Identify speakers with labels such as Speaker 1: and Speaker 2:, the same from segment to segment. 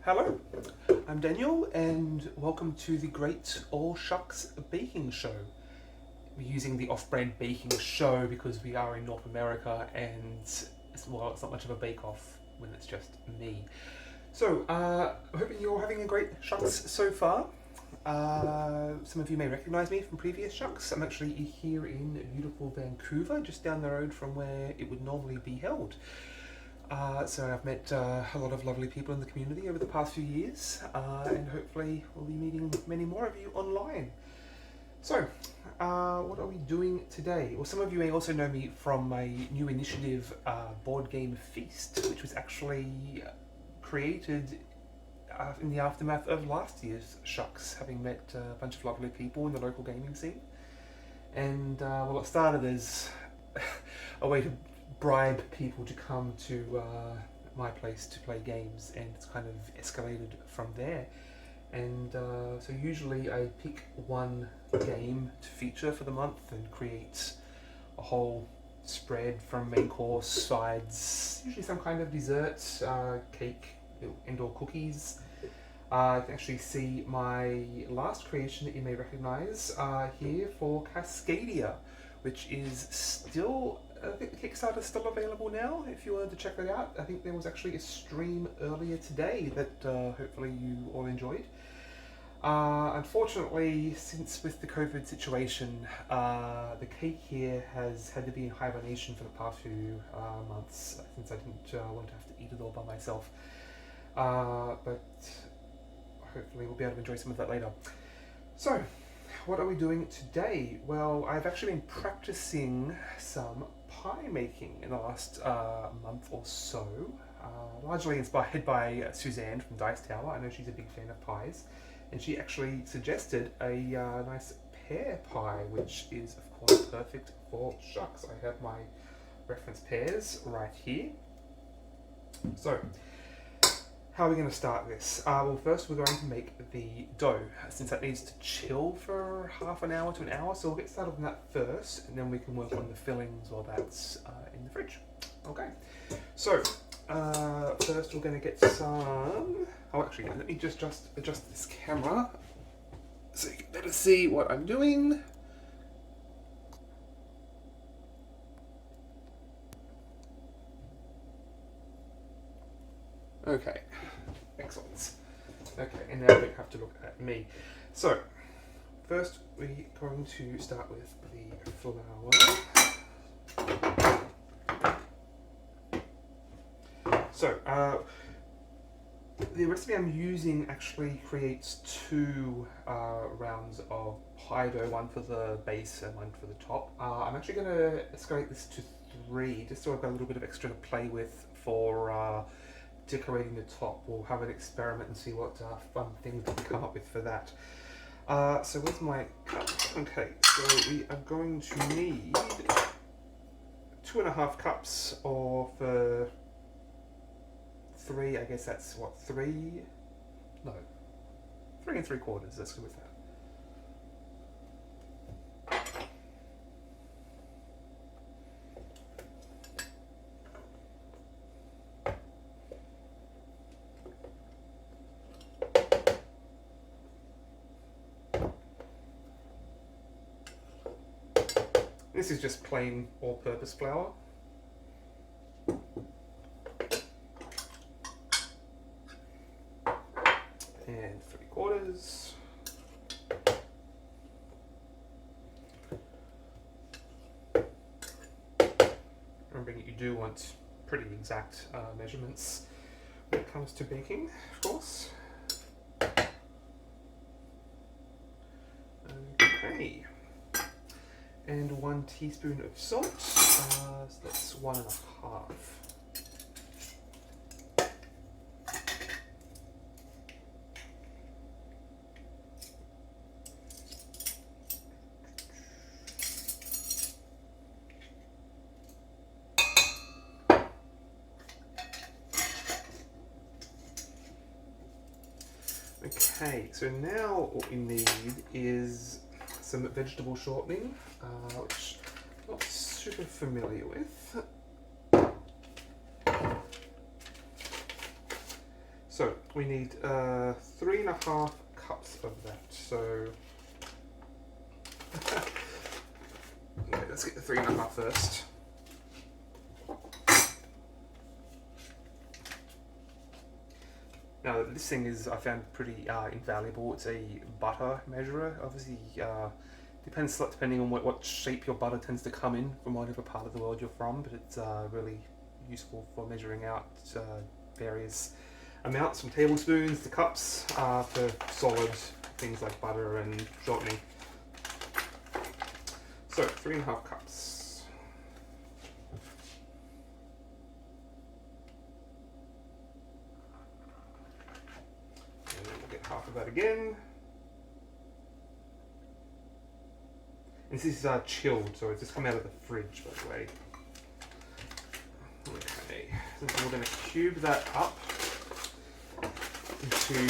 Speaker 1: Hello, I'm Daniel and welcome to the great awSHUX baking show. We're using the off-brand baking show because we are in North America and it's not much of a bake-off when it's just me. So, I'm hoping you're having a great SHUX so far. Some of you may recognize me from previous SHUX. I'm actually here in beautiful Vancouver, just down the road from where it would normally be held. So I've met a lot of lovely people in the community over the past few years, and hopefully we'll be meeting many more of you online. So, what are we doing today? Well, some of you may also know me from my new initiative, Board Game Feast, which was actually created in the aftermath of last year's SHUX, having met a bunch of lovely people in the local gaming scene. And, well, it started as a way to bribe people to come to my place to play games, and it's kind of escalated from there. And so usually I pick one game to feature for the month and create a whole spread from main course, sides, usually some kind of dessert, cake and or cookies. You can actually see my last creation that you may recognize here for Cascadia, which is still, I think the Kickstarter is still available now if you wanted to check that out. I think there was actually a stream earlier today that hopefully you all enjoyed. Unfortunately, since with the COVID situation, the cake here has had to be in hibernation for the past few months, since I didn't want to have to eat it all by myself. But hopefully we'll be able to enjoy some of that later. So, what are we doing today? Well, I've actually been practicing some pie making in the last month or so, largely inspired by Suzanne from Dice Tower. I know she's a big fan of pies, and she actually suggested a nice pear pie, which is of course perfect for SHUX. I have my reference pears right here. So, how are we going to start this? Well, first we're going to make the dough, since that needs to chill for half an hour to an hour, so we'll get started on that first, and then we can work on the fillings while that's in the fridge. Okay, so first we're going to get some... Oh, actually, let me just adjust this camera so you can better see what I'm doing. Okay, excellent. Okay, and now we have to look at me. So, first we're going to start with the flour. So, the recipe I'm using actually creates two rounds of pie dough, one for the base and one for the top. I'm actually going to escalate this to 3, just so I've got a little bit of extra to play with for decorating the top. We'll have an experiment and see what fun things we can come up with for that. So where's my cup? Okay, so we are going to need 2.5 cups of 3, I guess that's what, 3? No, 3 3/4, let's go with that. This is just plain all-purpose flour. And 3/4. Remembering you do want pretty exact measurements when it comes to baking, of course. Okay. And 1 teaspoon of salt, so that's 1.5. Okay, so now what we need is some vegetable shortening, which I'm not super familiar with. So we need 3.5 cups of that. So okay, let's get the 3.5 first. Now this thing is, I found, pretty invaluable. It's a butter measurer. Obviously, depending on what shape your butter tends to come in from whatever part of the world you're from, but it's really useful for measuring out various amounts from tablespoons to cups for solid things like butter and shortening. So 3.5 cups. And then we'll get half of that again. And this is chilled, so it's just come out of the fridge, by the way. Okay, so we're going to cube that up into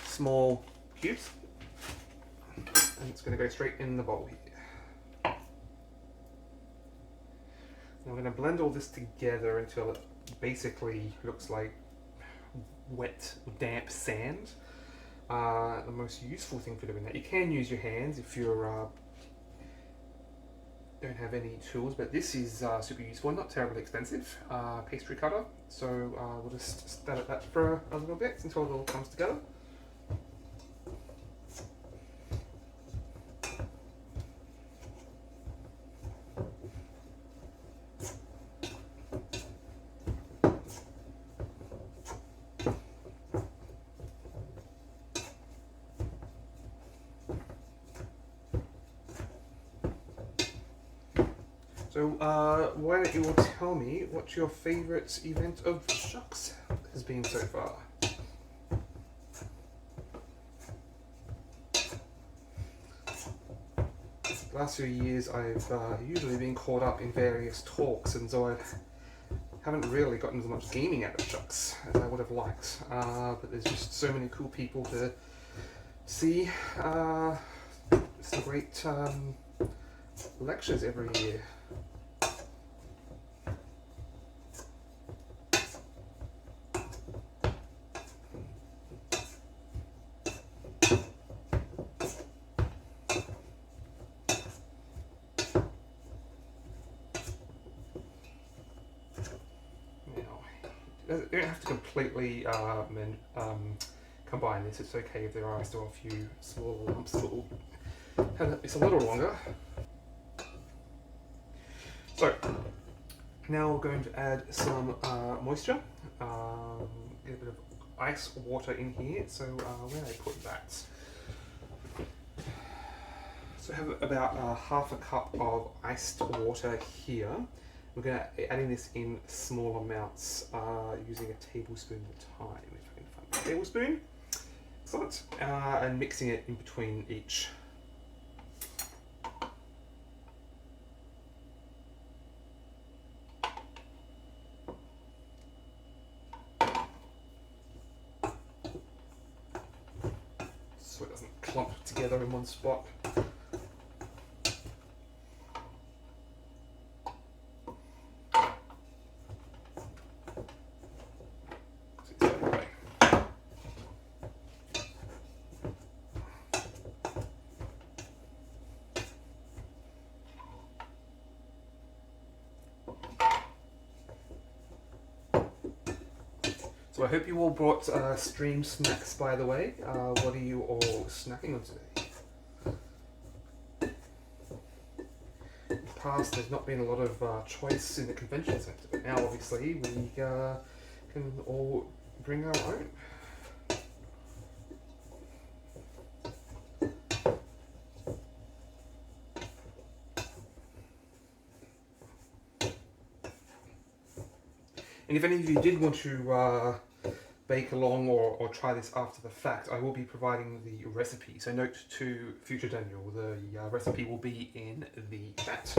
Speaker 1: small cubes, and it's going to go straight in the bowl here. Now we're going to blend all this together until it basically looks like wet, damp sand. The most useful thing for doing that, you can use your hands if you're don't have any tools, but this is super useful, not terribly expensive, pastry cutter. So we'll just stab at that for a little bit until it all comes together. So why don't you all tell me what your favourite event of awSHUX has been so far? The last few years I've usually been caught up in various talks, and so I haven't really gotten as much gaming out of awSHUX as I would have liked. But there's just so many cool people to see. Some great lectures every year. You don't have to completely combine this. It's okay if there are still a few small lumps that will have this a little longer. So now we're going to add some moisture. Get a bit of ice water in here. So where do I put that? So I have about half a cup of iced water here. We're going to be adding this in small amounts using a tablespoon at a time. If I can find a tablespoon. Excellent. And mixing it in between each. So it doesn't clump together in one spot. So I hope you all brought stream snacks, by the way. What are you all snacking on today? In the past, there's not been a lot of choice in the convention centre, but now obviously we can all bring our own. And if any of you did want to bake along or try this after the fact, I will be providing the recipe. So note to future Daniel, the recipe will be in the chat.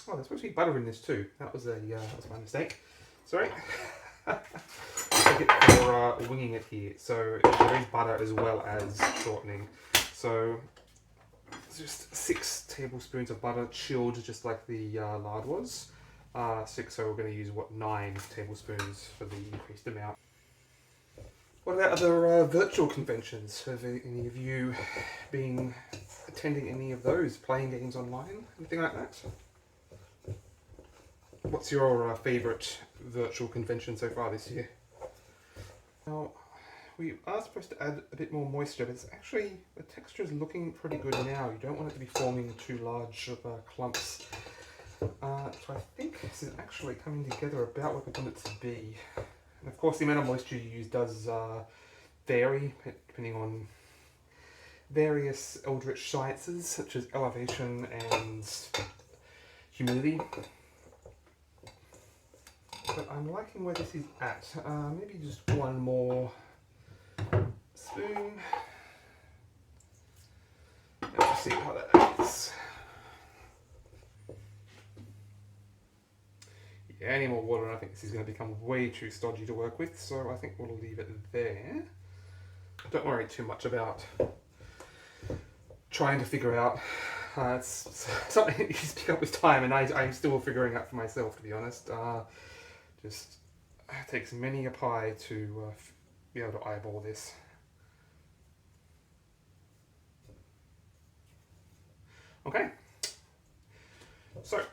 Speaker 1: Oh, there's supposed to be butter in this too. That was my mistake. Sorry. Take it for winging it here. So there is butter as well as shortening. So just 6 tablespoons of butter, chilled just like the lard was. 6, so we're going to use, what, 9 tablespoons for the increased amount. What about other virtual conventions? Have any of you been attending any of those, playing games online, anything like that? What's your favourite virtual convention so far this year? Now, we are supposed to add a bit more moisture, but it's actually, the texture is looking pretty good now. You don't want it to be forming too large of clumps. So I think this is actually coming together about what we want it to be. And of course the amount of moisture you use does vary depending on various eldritch sciences such as elevation and humidity. But I'm liking where this is at. Maybe just one more spoon. Let's see how that is. Yeah, any more water and I think this is going to become way too stodgy to work with, so I think we'll leave it there. Don't worry too much about trying to figure out. It's something that you just pick up with time, and I'm still figuring out for myself, to be honest. Just takes many a pie to be able to eyeball this. Okay, so let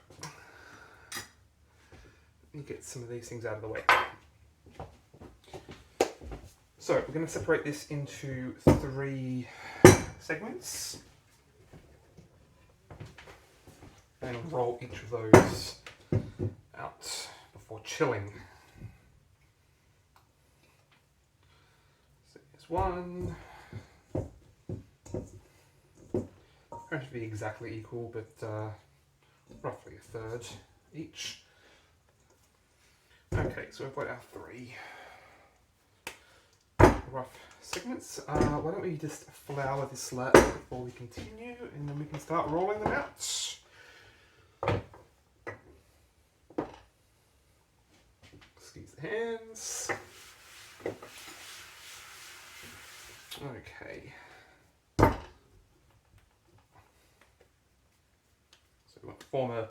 Speaker 1: me get some of these things out of the way. So we're going to separate this into 3 segments and roll each of those out before chilling. So here's one. Going to be exactly equal, but roughly a third each. Okay, so we've got our 3 rough segments. Why don't we just flour this slightly before we continue, and then we can start rolling them out. Excuse the hands. Okay. So we want to form a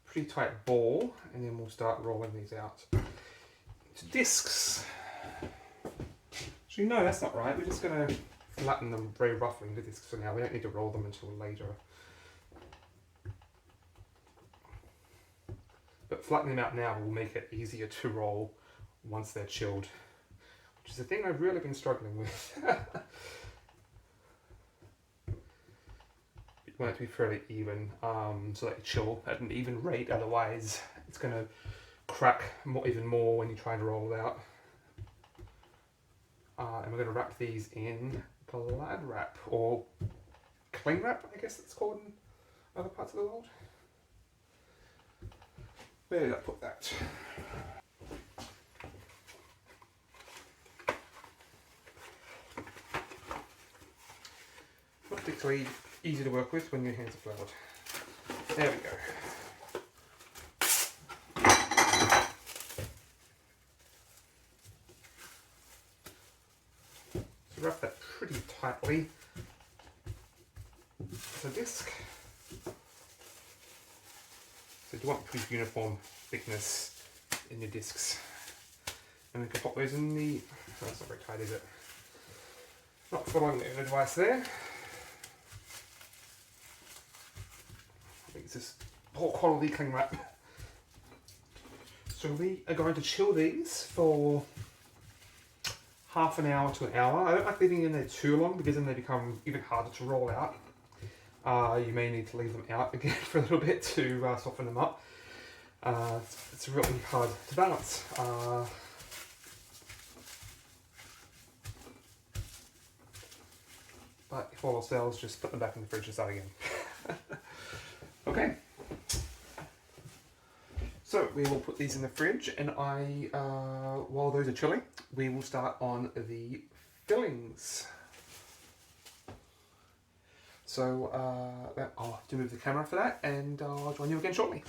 Speaker 1: pretty tight ball, and then we'll start rolling these out into discs. Actually, no, that's not right. We're just going to flatten them very roughly into discs for now. We don't need to roll them until later. But flattening them out now will make it easier to roll once they're chilled, which is the thing I've really been struggling with. You want it to be fairly even, so that you chill at an even rate, otherwise it's going to crack even more when you try to roll it out. And we're going to wrap these in Glad wrap, or cling wrap, I guess it's called in other parts of the world. Where did I put that? Not particularly easy to work with when your hands are floured. There we go. Wrap that pretty tightly as a disc. So you want pretty uniform thickness in your discs. And we can pop those in the, oh, that's not very tight, is it? Not following the advice there. I think it's just poor quality cling wrap. So we are going to chill these for half an hour to an hour. I don't like leaving them in there too long because then they become even harder to roll out. You may need to leave them out again for a little bit to soften them up. It's really hard to balance. But if all else fails, just put them back in the fridge and start again. Okay. So we will put these in the fridge, and while those are chilling, we will start on the fillings. So I'll have to move the camera for that, and I'll join you again shortly.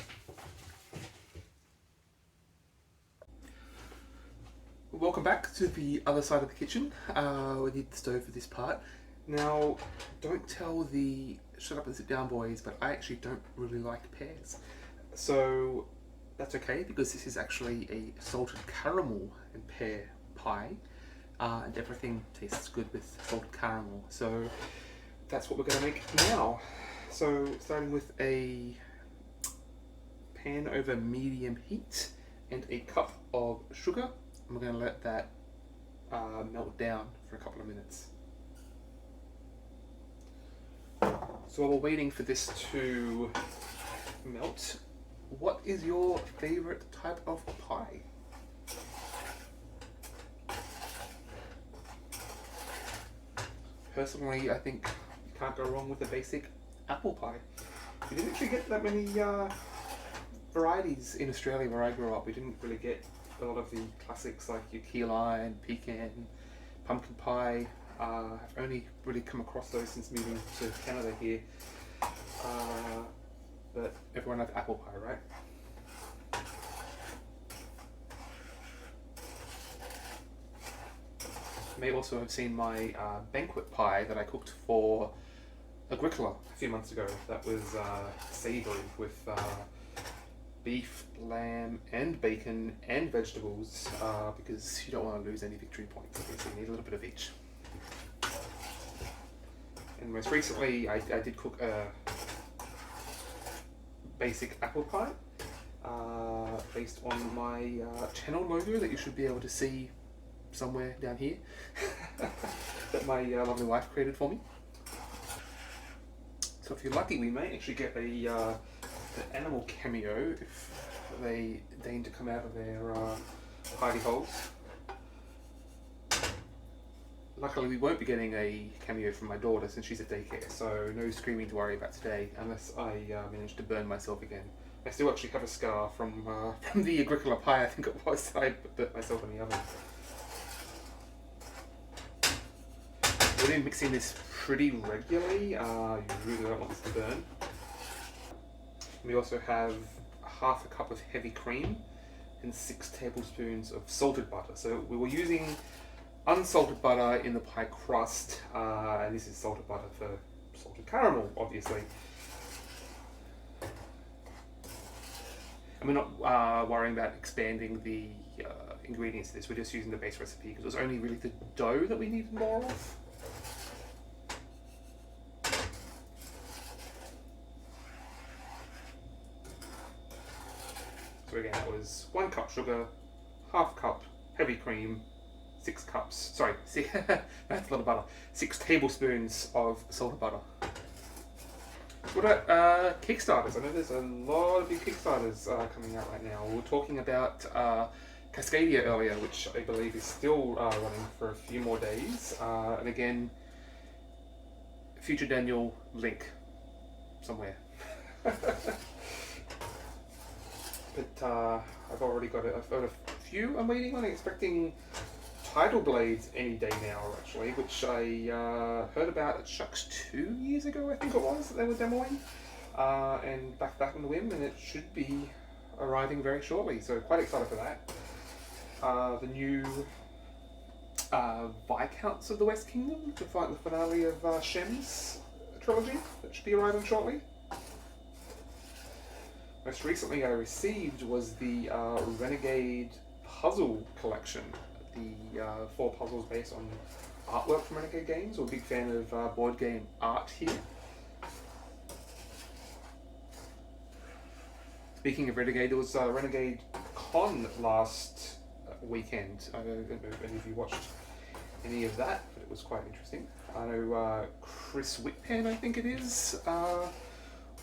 Speaker 1: Welcome back to the other side of the kitchen. We need the stove for this part. Now, don't tell the shut up and sit down boys, but I actually don't really like pears. So that's okay because this is actually a salted caramel and pear pie, and everything tastes good with salted caramel. So that's what we're going to make now. So starting with a pan over medium heat and a cup of sugar. We're going to let that melt down for a couple of minutes. So while we're waiting for this to melt, what is your favorite type of pie? Personally, I think you can't go wrong with a basic apple pie. We didn't actually get that many varieties in Australia where I grew up. We didn't really get a lot of the classics like your key lime, pecan, pumpkin pie. I've only really come across those since moving to Canada here. But everyone loves apple pie, right? You may also have seen my banquet pie that I cooked for Agricola a few months ago. That was savoury with beef, lamb, and bacon, and vegetables, because you don't want to lose any victory points. Obviously, you need a little bit of each. And most recently, I did cook a basic apple pie, based on my channel logo that you should be able to see somewhere down here, that my lovely wife created for me. So if you're lucky, we may actually get an animal cameo if they deign to come out of their hidey holes. Luckily, we won't be getting a cameo from my daughter since she's at daycare, so no screaming to worry about today, unless I manage to burn myself again. I still actually have a scar from the Agricola pie, I think it was, that I burnt myself in the oven. We're going to be mixing this pretty regularly. You really don't want this to burn. We also have half a cup of heavy cream and 6 tablespoons of salted butter. So we were using unsalted butter in the pie crust, and this is salted butter for salted caramel, obviously. And we're not worrying about expanding the ingredients to this, we're just using the base recipe because it was only really the dough that we needed more of. So again, that was 1 cup sugar, half cup heavy cream, 6 cups, sorry, that's a lot of butter, 6 tablespoons of salted butter. What about Kickstarters? I know there's a lot of big Kickstarters coming out right now. We were talking about Cascadia earlier, which I believe is still running for a few more days. And again, future Daniel link somewhere. But I've already got I've got a few I'm waiting on. I'm expecting Tidal Blades any day now, actually, which I heard about at awSHUX 2 years ago, I think it was, that they were demoing, and backed that on the whim, and it should be arriving very shortly, so quite excited for that. The new Viscounts of the West Kingdom, the finale of Shem's trilogy, that should be arriving shortly. Most recently I received was the Renegade puzzle collection. The 4 puzzles based on artwork from Renegade games. We're a big fan of board game art here. Speaking of Renegade, there was Renegade Con last weekend. I don't know if any of you watched any of that, but it was quite interesting. I know Chris Whitpan, I think it is,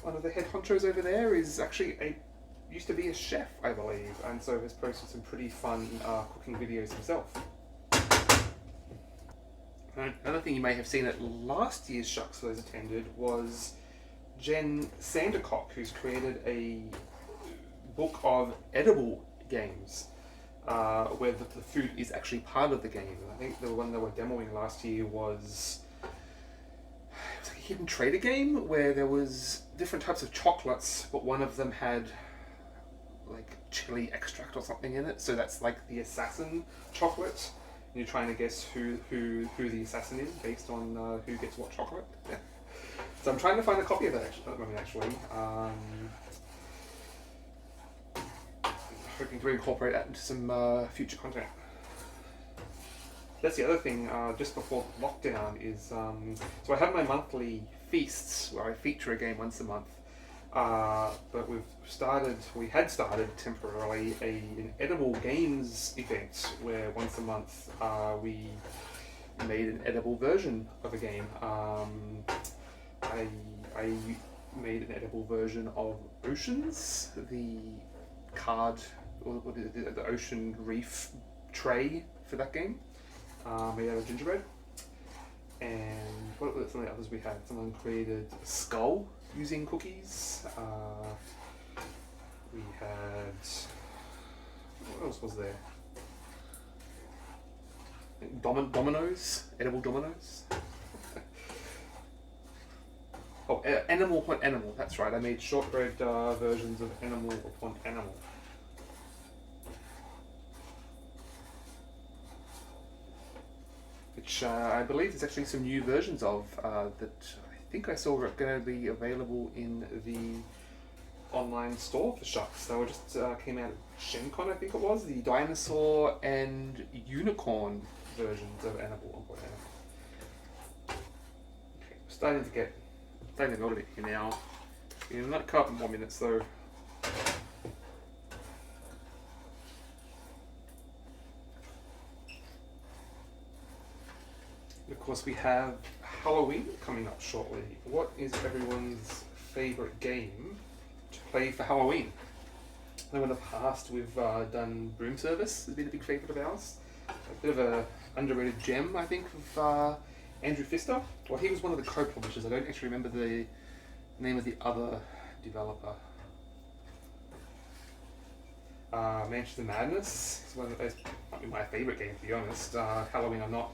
Speaker 1: one of the head honchos over there, is actually used to be a chef, I believe, and so has posted some pretty fun cooking videos himself. Another thing you may have seen at last year's awSHUX for those attended was Jen Sandercock, who's created a book of edible games, where the food is actually part of the game. I think the one they were demoing last year was like a hidden trader game where there was different types of chocolates, but one of them had like chili extract or something in it. So that's like the assassin chocolate. You're trying to guess who the assassin is based on who gets what chocolate. Yeah. So I'm trying to find a copy of that at the moment, actually. Hoping to incorporate that into some future content. That's the other thing, just before lockdown, is so I have my monthly feasts where I feature a game once a month. But we had started temporarily an edible games event where once a month we made an edible version of a game. I made an edible version of Oceans, the card, or the ocean reef tray for that game, made out of gingerbread. And what were some of the others we had? Someone created a skull using cookies. We had, what else was there? Dominoes, edible dominoes. Oh, animal upon animal, that's right. I made shortbread versions of animal upon animal. Which I believe there's actually some new versions of that I think I saw are going to be available in the online store for awSHUX. They were just came out of ShenCon, I think it was, the dinosaur and unicorn versions of animal upon animal. Okay, we're starting to melt a bit here now. In a couple more minutes though. Of course, we have Halloween coming up shortly. What is everyone's favourite game to play for Halloween? I know in the past we've done Broom Service, has been a big favourite of ours. A bit of a underrated gem, I think, of Andrew Pfister. Well, he was one of the co-publishers. I don't actually remember the name of the other developer. Manchester Madness is one of those, might be my favourite game, to be honest. Halloween or not.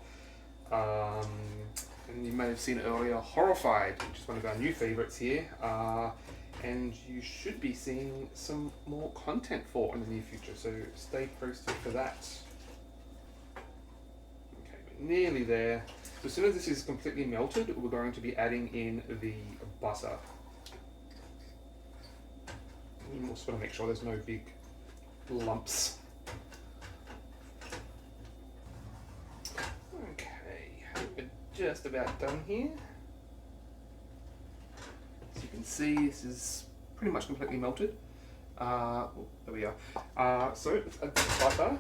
Speaker 1: And you may have seen earlier Horrified, which is one of our new favourites here, and you should be seeing some more content for in the near future, so stay posted for that. Okay, we're nearly there. As soon as this is completely melted, we're going to be adding in the butter. You also want to make sure there's no big lumps. We're just about done here. As you can see, this is pretty much completely melted. Oh, there we are. So let's add some butter.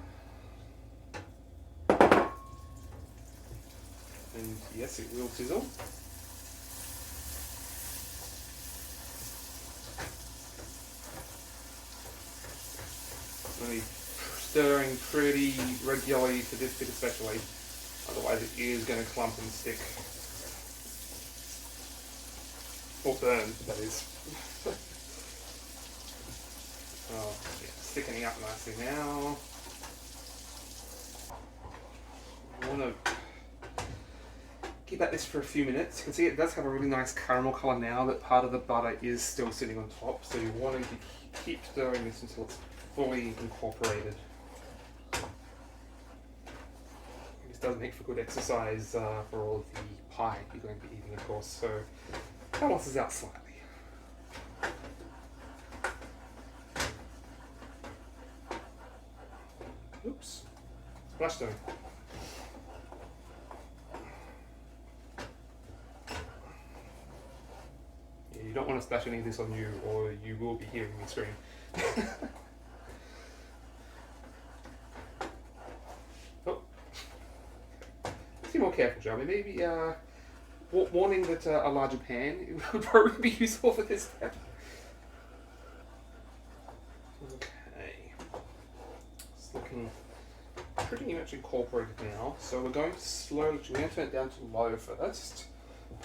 Speaker 1: And yes, it will sizzle. Really stirring pretty regularly for this bit especially. Otherwise it is going to clump and stick. Or burn, that is. Oh, yeah, thickening up nicely now. I want to keep at this for a few minutes. You can see it does have a really nice caramel colour now, but part of the butter is still sitting on top, so you're wanting to keep stirring this until it's fully incorporated. Does make for good exercise for all of the pie you're going to be eating, of course, so balances out slightly. Oops, splashstone. Yeah, you don't want to splash any of this on you or you will be hearing me scream. More careful, shall we? Maybe warning that a larger pan would probably be useful for this step. Okay, it's looking pretty much incorporated now. So we're going to slowly, we're going to turn it down to low first,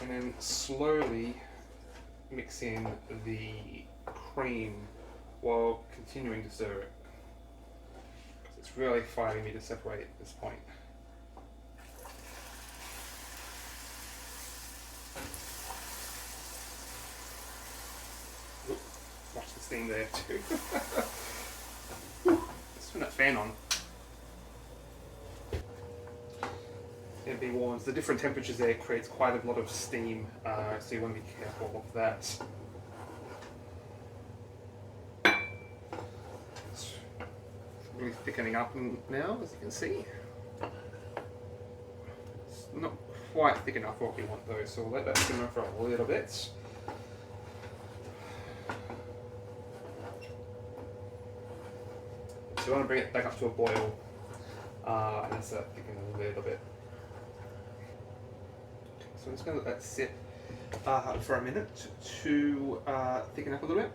Speaker 1: and then slowly mix in the cream while continuing to stir it. Because it's really fighting me to separate at this point. Watch the steam there too. Turn that fan on. And be warned, the different temperatures there creates quite a lot of steam, so you want to be careful of that. It's really thickening up now, as you can see. It's not quite thick enough for what we want though, so we'll let that simmer for a little bit. So you want to bring it back up to a boil, and then start thickening a little bit. So I'm just going to let that sit for a minute to thicken up a little bit.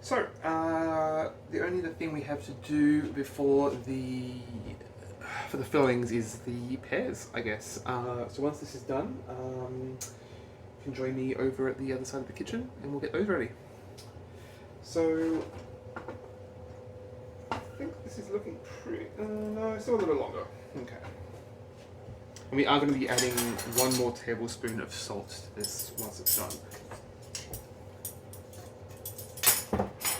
Speaker 1: So the only other thing we have to do before for the fillings is the pears, I guess. So once this is done, you can join me over at the other side of the kitchen and we'll get those ready. So I think this is looking pretty, no, it's still a little longer. Okay. And we are going to be adding 1 more tablespoon of salt to this once it's done.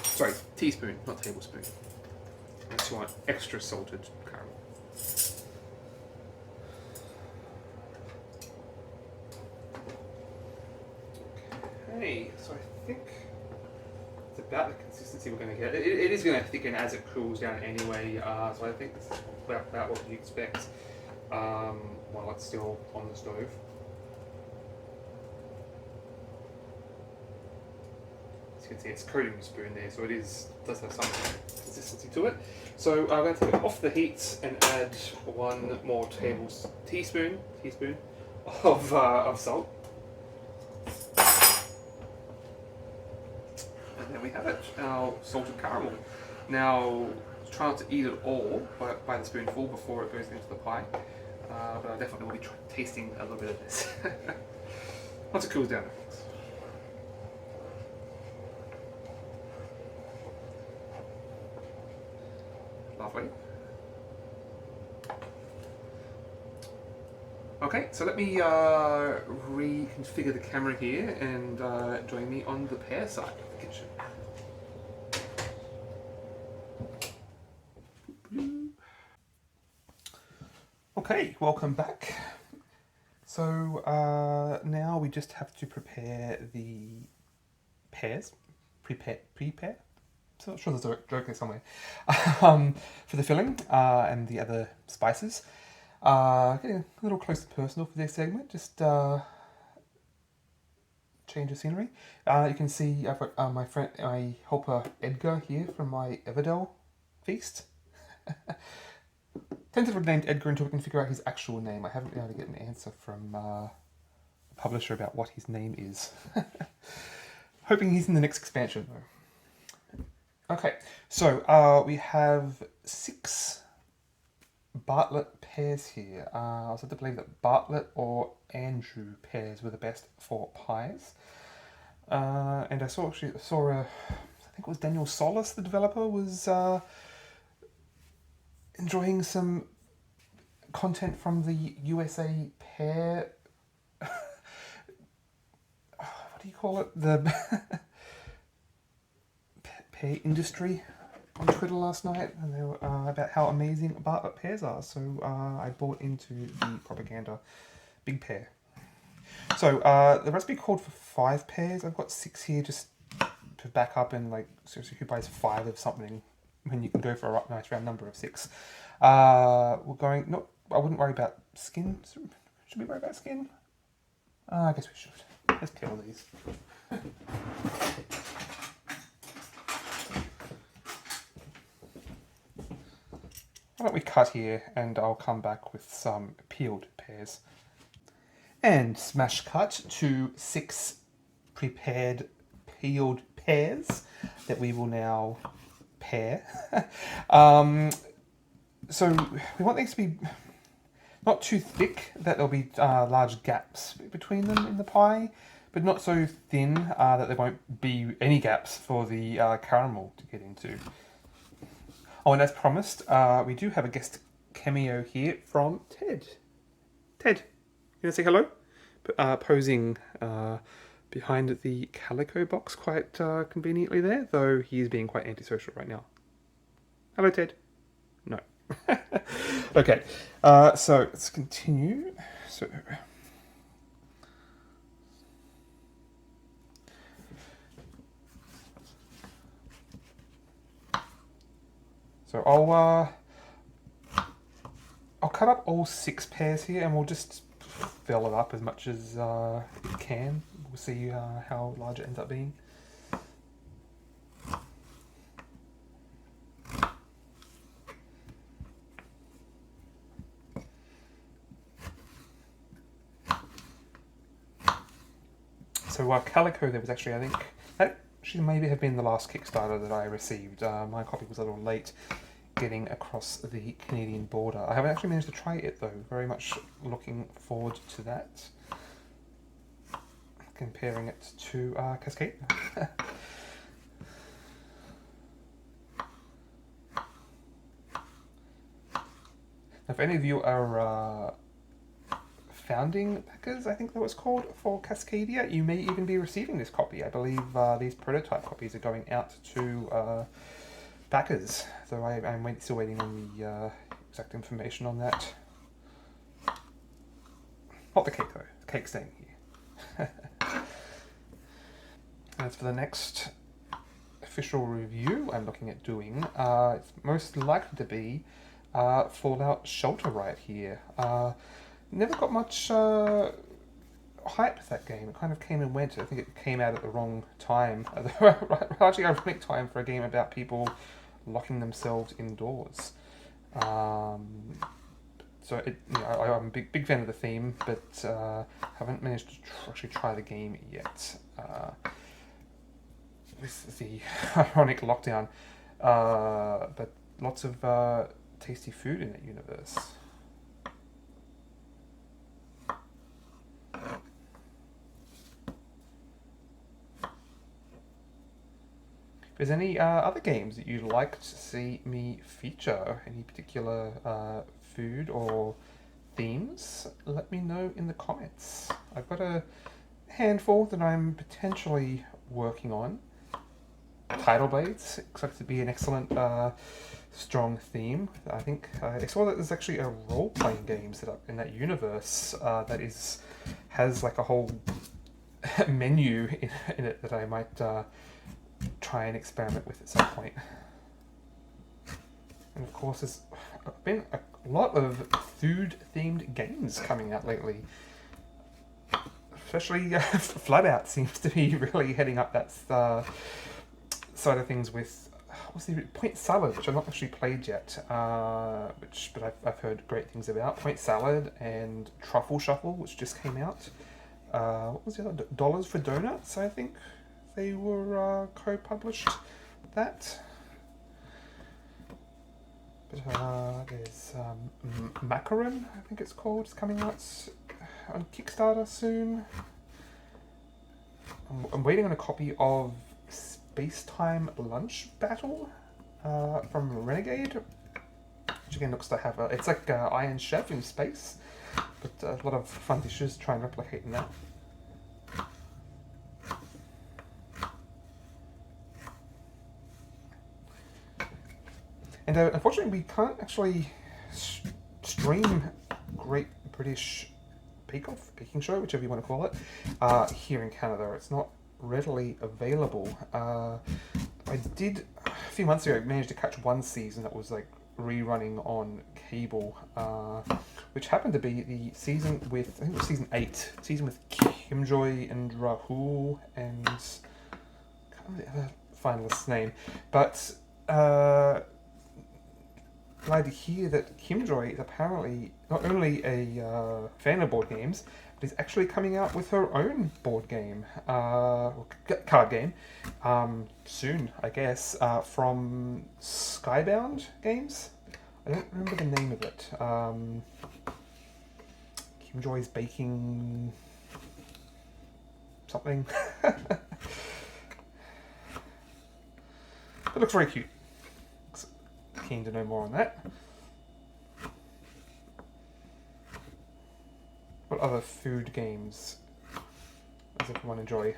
Speaker 1: Sorry, teaspoon, not tablespoon. Unless you want extra salted caramel. Okay, so I think it's about the consistency we're going to get. It is going to thicken as it cools down anyway, so I think this is about what you expect. While it's still on the stove. As you can see, it's coating the spoon there, so does have some consistency to it. So I'm going to take it off the heat and add 1 more teaspoon of salt. And then we have it, our salted caramel. Now, try not to eat it all by the spoonful before it goes into the pie. But I definitely will be tasting a little bit of this once it cools down. Lovely. Okay, so let me reconfigure the camera here and join me on the pear side of the kitchen. Okay, welcome back. So now we just have to prepare the pears. Prepare? So I'm not sure there's a joke there somewhere. For the filling and the other spices. Getting a little close to personal for this segment, just change of scenery. You can see I've got my helper Edgar here from my Everdell feast. Tentatively named Edgar until we can figure out his actual name. I haven't been able to get an answer from the publisher about what his name is. Hoping he's in the next expansion though. Okay, so we have 6 Bartlett pears here. I was led to believe that Bartlett or Andrew pears were the best for pies. And I saw I think it was Daniel Solis, the developer, was enjoying some content from the USA pear. What do you call it? The pear industry on Twitter last night, and they were about how amazing Bartlett pears are. So I bought into the propaganda. Big pear. So the recipe called for 5 pears. I've got 6 here just to back up, and like seriously, who buys 5 of something when you can go for a nice round number of 6? We're going. No, I wouldn't worry about skin. Should we worry about skin? I guess we should. Let's peel these. Why don't we cut here, and I'll come back with some peeled pears. And smash cut to 6 prepared peeled pears that we will now pare. So we want these to be not too thick that there'll be large gaps between them in the pie, but not so thin that there won't be any gaps for the caramel to get into. Oh, and as promised, we do have a guest cameo here from Ted. Ted, you gonna say hello? Posing behind the calico box quite conveniently there, though he is being quite antisocial right now. Hello, Ted. No. Okay, so let's continue. So I'll cut up all 6 pairs here, and we'll just fill it up as much as it can. We'll see how large it ends up being. So Calico, there was actually, I think, that actually maybe have been the last Kickstarter that I received. My copy was a little late getting across the Canadian border. I haven't actually managed to try it though. Very much looking forward to that. Comparing it to Cascade. If any of you are founding backers, I think that was called, for Cascadia, you may even be receiving this copy. I believe these prototype copies are going out to backers, so I'm still waiting on the exact information on that. Not the cake though, the cake's staying here. As for the next official review I'm looking at doing, it's most likely to be Fallout Shelter right here. Never got much hype for that game. It kind of came and went. I think it came out at the wrong time. Largely ironic time for a game about people locking themselves indoors. So I'm a big fan of the theme, but haven't managed to actually try the game yet. This is the ironic lockdown, but lots of tasty food in that universe. If there's any other games that you'd like to see me feature, any particular food or themes, let me know in the comments. I've got a handful that I'm potentially working on. Tidal Blades, expected to be an excellent strong theme. I think I saw that there's actually a role-playing game set up in that universe that has like a whole menu in it that I might try and experiment with at some point. And of course, there's been a lot of food-themed games coming out lately. Especially Floodout seems to be really heading up that side of things with what's the Point Salad, which I've not actually played yet, but I've heard great things about. Point Salad and Truffle Shuffle, which just came out. What was the other? Dollars for Donuts, I think they were co-published that. But there's Macaron, I think it's called. It's coming out on Kickstarter soon. I'm waiting on a copy of Space-Time Lunch Battle from Renegade, which again looks to have it's like Iron Chef in space, but a lot of fun dishes to try and replicate in that. And unfortunately, we can't actually stream Great British Bake Off, Baking Show, whichever you want to call it, here in Canada. It's not readily available. I did, a few months ago, managed to catch one season that was like rerunning on cable, which happened to be the season with, I think it was season 8, season with Kimjoy and Rahul, and I can't remember the other finalist's name, but glad to hear that Kimjoy is apparently not only a fan of board games, but is actually coming out with her own board game, card game, soon, I guess, from Skybound Games. I don't remember the name of it. Kimjoy's Baking something. It looks very cute. Keen to know more on that. What other food games does everyone enjoy?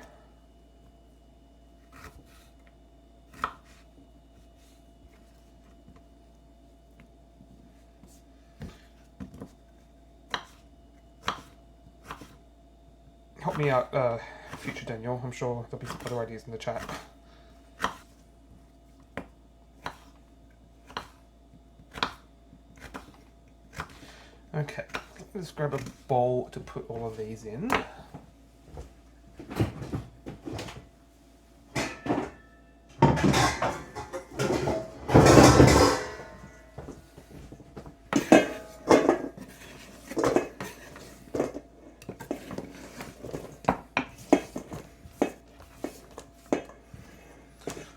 Speaker 1: help me out, future Daniel. I'm sure there'll be some other ideas in the chat. Okay, let's grab a bowl to put all of these in.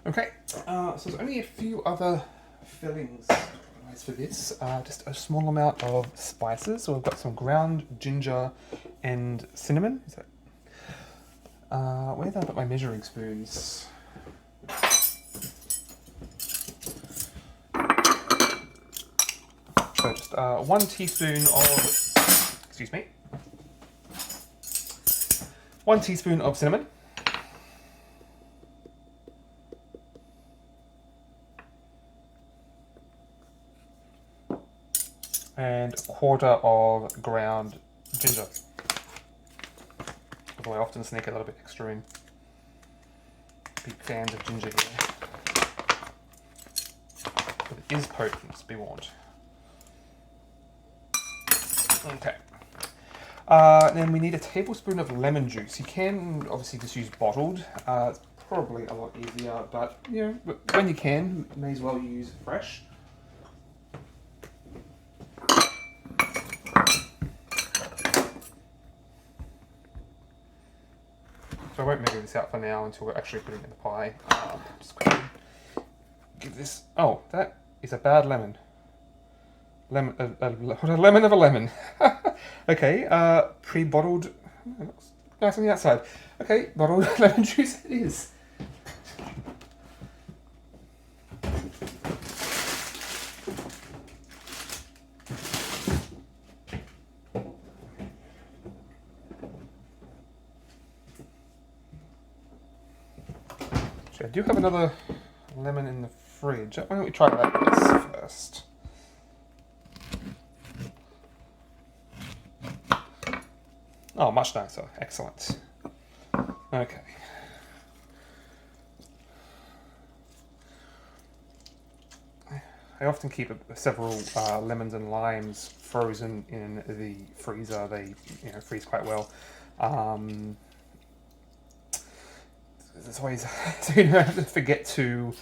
Speaker 1: Okay, so there's only a few other fillings for this. Just a small amount of spices. So we've got some ground ginger and cinnamon. Is that? Where did I put my measuring spoons? So just 1 teaspoon of, excuse me, 1 teaspoon of cinnamon. And 1/4 of ground ginger. Although I often sneak a little bit extra in. Big fans of ginger here. But it is potent, be warned. Okay. Then we need a tablespoon of lemon juice. You can obviously just use bottled. It's probably a lot easier, but you know, when you can, may as well use fresh. So I won't measure this out for now until we're actually putting it in the pie. Just quickly give this. Oh, that is a bad lemon. Lemon, a lemon of a lemon. Okay, pre-bottled. Nice on the outside. Okay, bottled lemon juice it is. I do have another lemon in the fridge. Why don't we try that first? Oh, much nicer. Excellent. Okay. I often keep several lemons and limes frozen in the freezer. They, freeze quite well. There's always so you don't have to forget to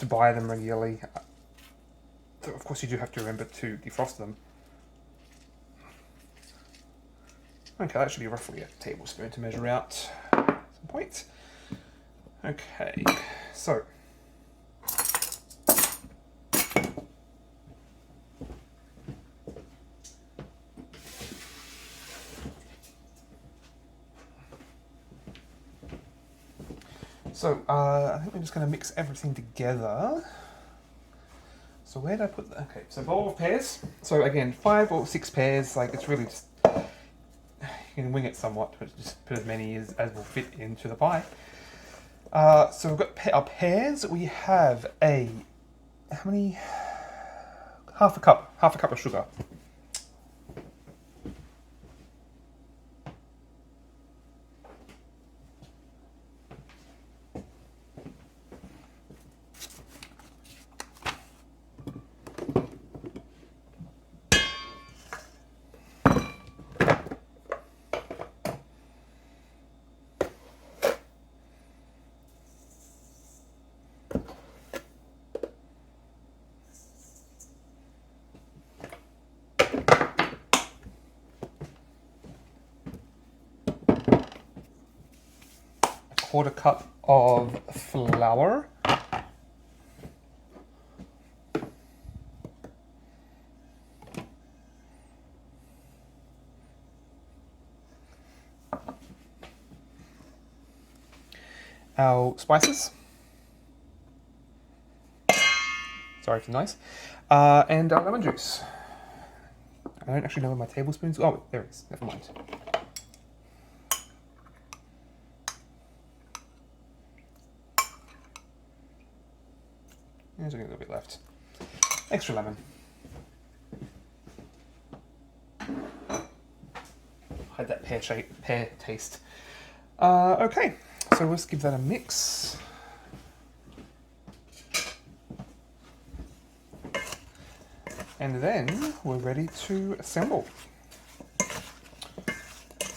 Speaker 1: buy them regularly. So of course, you do have to remember to defrost them. Okay, that should be roughly a tablespoon to measure out at some point. Okay, so I think we're just going to mix everything together. So where did I put that? Okay, so bowl of pears. So again, 5 or 6 pears. Like it's really just, you can wing it somewhat, but just put as many as will fit into the pie. So we've got our pears. We have how many? Half a cup of sugar. A 1/4 cup of flour. Our spices. Sorry for the noise. And our lemon juice. I don't actually know where my tablespoons. Oh, there it is. Never mind. There's a little bit left. Extra lemon. Hide that pear taste. Okay, so let's give that a mix. And then we're ready to assemble.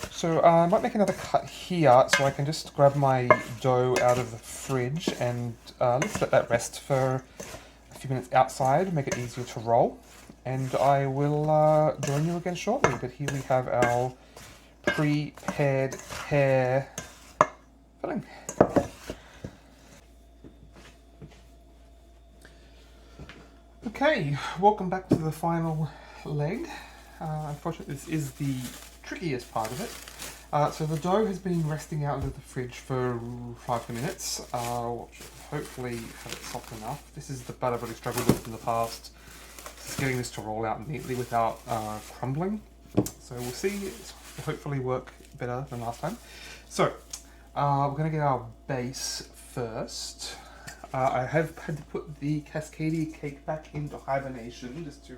Speaker 1: So I might make another cut here so I can just grab my dough out of the fridge and let's let that rest for a few minutes outside, make it easier to roll. And I will join you again shortly. But here we have our prepared pear filling. Okay, welcome back to the final leg. Unfortunately, this is the trickiest part of it. So the dough has been resting out of the fridge for 5 minutes. Hopefully have it soft enough. This is the part I've really struggled with in the past. Just getting this to roll out neatly without crumbling. So we'll see. It'll hopefully work better than last time. So we're going to get our base first. I have had to put the Cascadia cake back into hibernation just to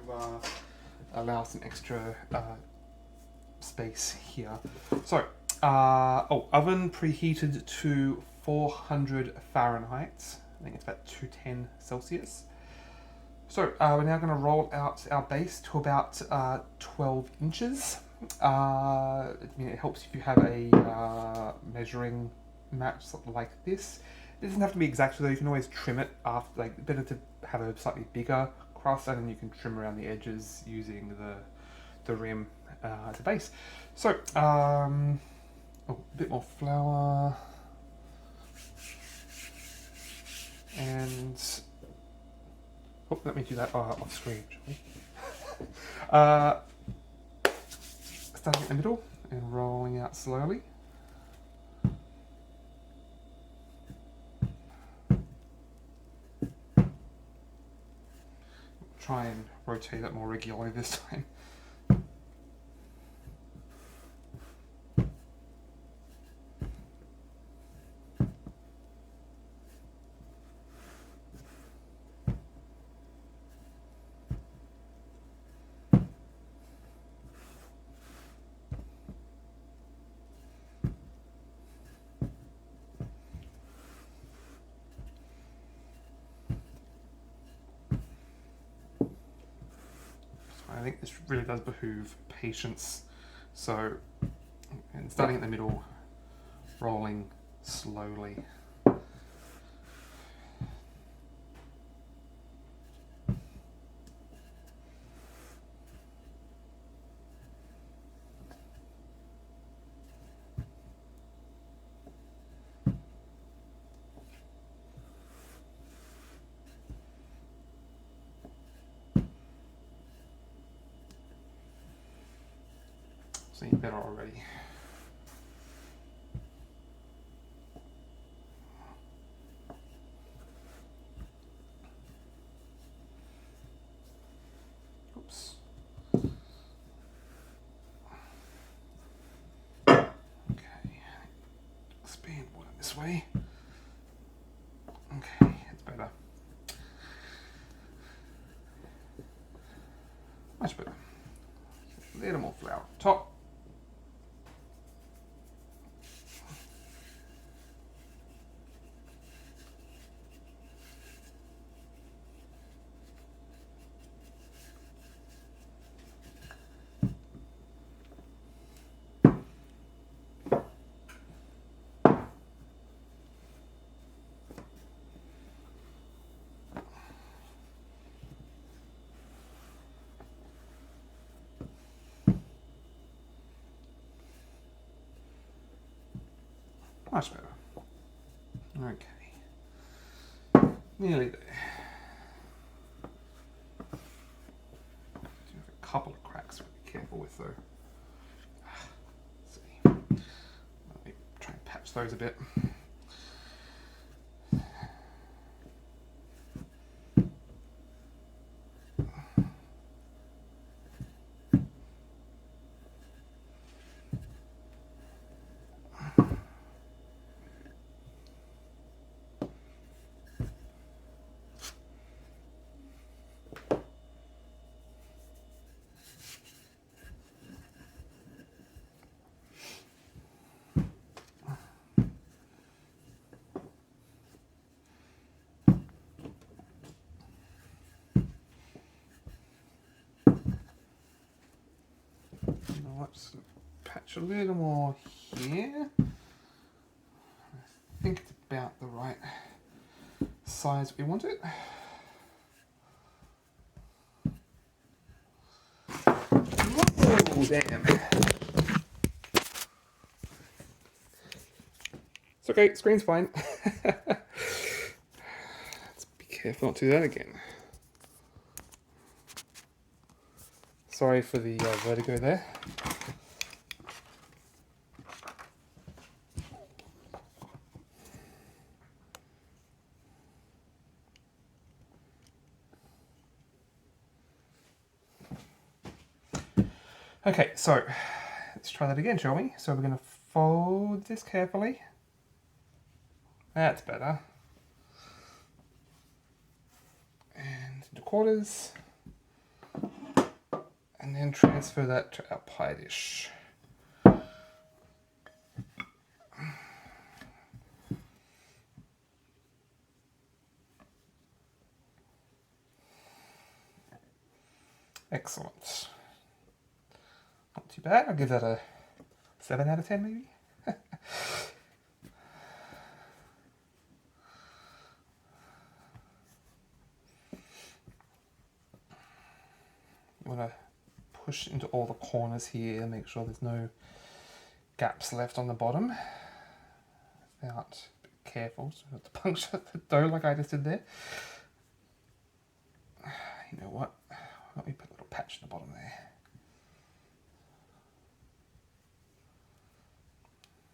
Speaker 1: allow some extra space here. So, oven preheated to 400 Fahrenheit. I think it's about 210 Celsius. So we're now going to roll out our base to about 12 inches. It helps if you have a measuring mat something like this. It doesn't have to be exact, though. You can always trim it after. Like, better to have a slightly bigger crust, and then you can trim around the edges using the rim as a base. So, a bit more flour, and let me do that off screen. Starting in the middle and rolling out slowly. Try and rotate it more regularly this time. I think this really does behoove patience. So, and starting at the middle, rolling slowly. Seeing better already. Oops. Okay. Expand water this way. Okay, it's better. Much better. A little more flour on top. Much better. Okay. Nearly there. Do have a couple of cracks to be careful with though. Let's see. Let me try and patch those a bit. let's patch a little more here. I think it's about the right size we want it. Oh, damn. It's okay, screen's fine. Let's be careful not to do that again. Sorry for the vertigo there. Okay, so let's try that again, shall we? So we're going to fold this carefully. That's better. And into quarters. And then transfer that to our pie dish. Excellent. Not too bad. I'll give that a 7 out of 10 maybe. I'm going to push into all the corners here and make sure there's no gaps left on the bottom. Without careful, so not to puncture the dough like I just did there. You know what? Let me put a little patch in the bottom there.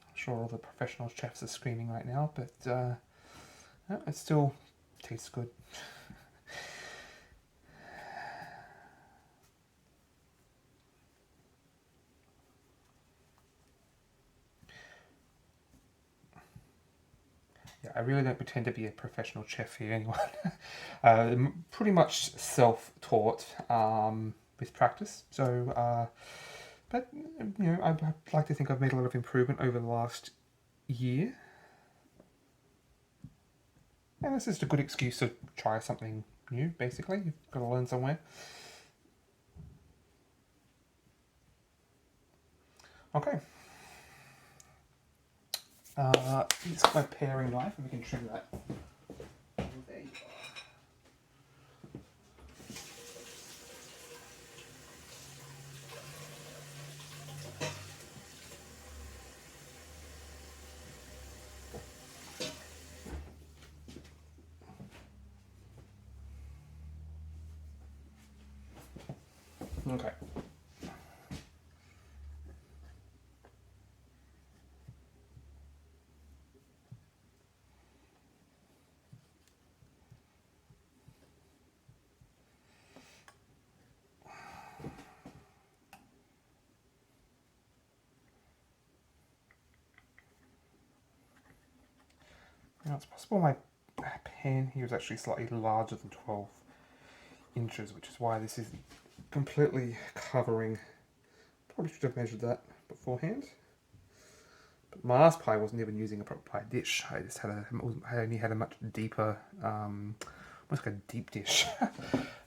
Speaker 1: I'm sure all the professional chefs are screaming right now, but it still tastes good. Yeah, I really don't pretend to be a professional chef here, anyone. Pretty much self-taught with practice. So, but you know, I'd like to think I've made a lot of improvement over the last year. And this is a good excuse to try something new, basically. You've got to learn somewhere. Okay. Let's get my paring knife and we can trim that. There you are. Okay. Now it's possible my pan here is actually slightly larger than 12 inches, which is why this isn't completely covering. Probably should have measured that beforehand. But my last pie wasn't even using a proper pie dish. I just had I only had a much deeper, almost like a deep dish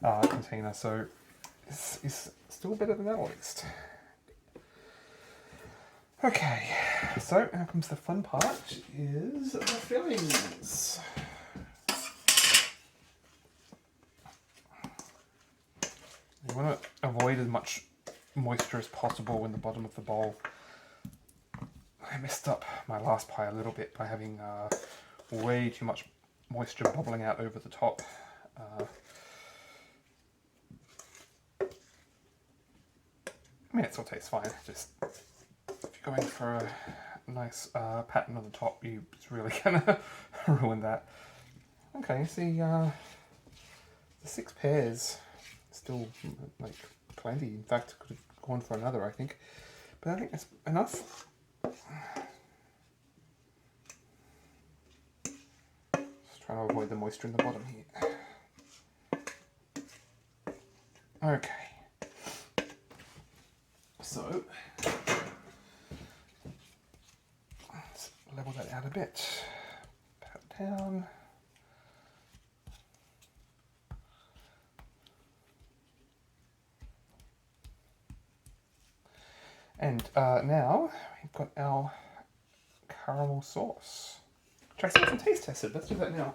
Speaker 1: container. So it's still better than that at least. Okay, so now comes the fun part, is the fillings. You want to avoid as much moisture as possible in the bottom of the bowl. I messed up my last pie a little bit by having way too much moisture bubbling out over the top. I mean, it still tastes fine, just if you're going for a nice pattern on the top, it's really gonna ruin that. Okay, see, the 6 pairs, still like plenty. In fact, could have gone for another, I think. But I think that's enough. Just trying to avoid the moisture in the bottom here. Okay. So, let's level that out a bit. Pat it down. And now we've got our caramel sauce. Try some taste test it. Let's do that now.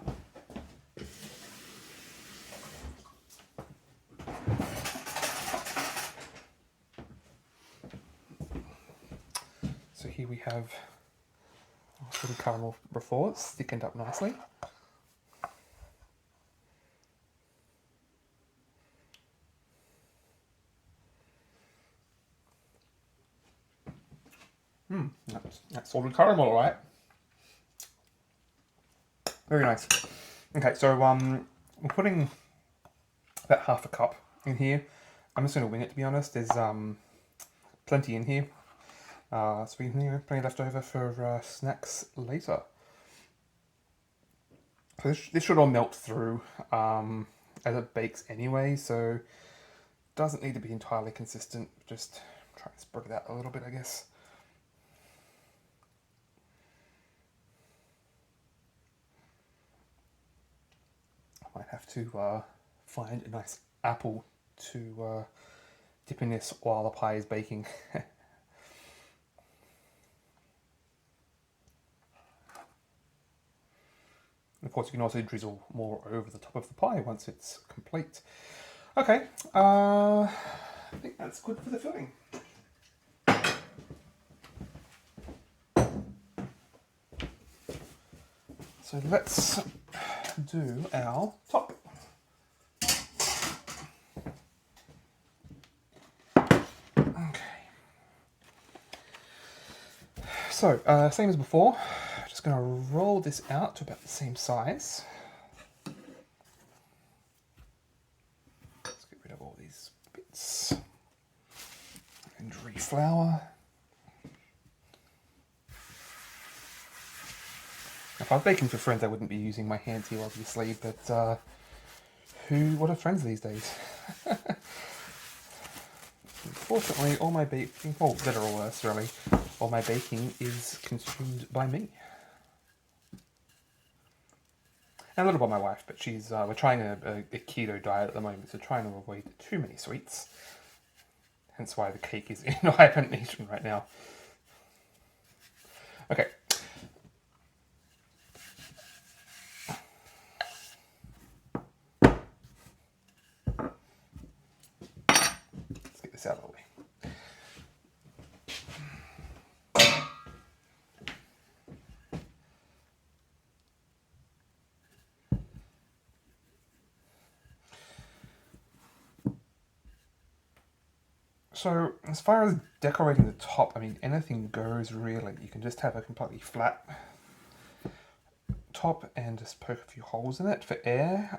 Speaker 1: So here we have our sort of caramel before it's thickened up nicely. That's salted caramel, right? Very nice. Okay, so we're putting about half a cup in here. I'm just going to wing it, to be honest. There's plenty in here, so we can plenty left over for snacks later. So this should all melt through as it bakes anyway, so it doesn't need to be entirely consistent. Just try and spread it out a little bit, I guess. I might have to find a nice apple to dip in this while the pie is baking. And of course, you can also drizzle more over the top of the pie once it's complete. Okay, I think that's good for the filling. So let's do our top. Okay. So, same as before, just going to roll this out to about the same size. Let's get rid of all these bits. And reflour. If I was baking for friends, I wouldn't be using my hands here, obviously, but what are friends these days? Unfortunately, all my baking, well, better or worse, really, all my baking is consumed by me. And a little by my wife, but she's, we're trying a keto diet at the moment, so trying to avoid too many sweets. Hence why the cake is in hibernation right now. Okay. Let's get this out of the way. So, as far as decorating the top, I mean, anything goes really. You can just have a completely flat top and just poke a few holes in it for air.